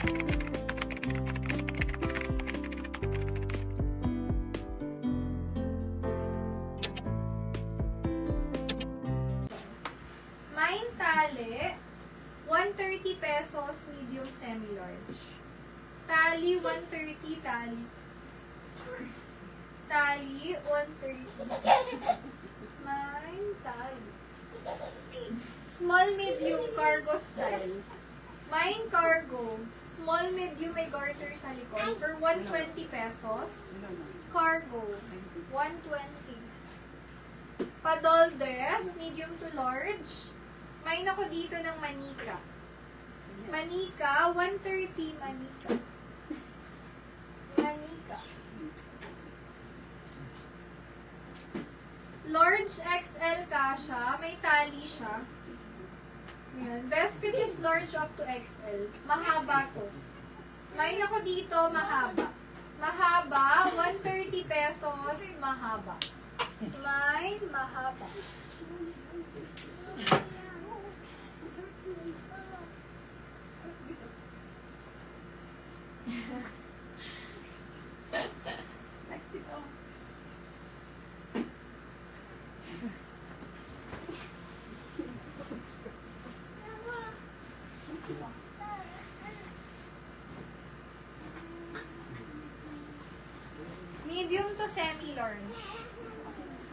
Main tali, 130 pesos, medium semi-large. Tali, 130, tali. Tali, 130. Main tali. Small, medium, cargo style. Main cargo, small, medium, may garter sa likod. For 120 pesos. Cargo, 120. Padol dress, medium to large. May ako dito ng manika. Manika, 130 manika. Manika. Large XL kasha, may tali siya. Ayan. Best fit is large up to XL. Mahaba to. May ako dito, mahaba. Mahaba, 130 pesos, mahaba. May mahaba. Medium to semi-large.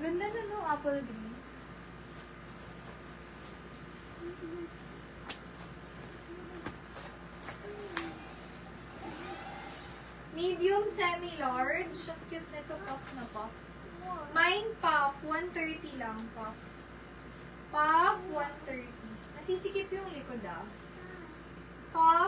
Ganda na no, apple green. Medium semi-large. Ang cute nito, puff na puff. Mine puff, 130 lang, puff. Puff, 130. Nasisikip yung likod ah. Puff,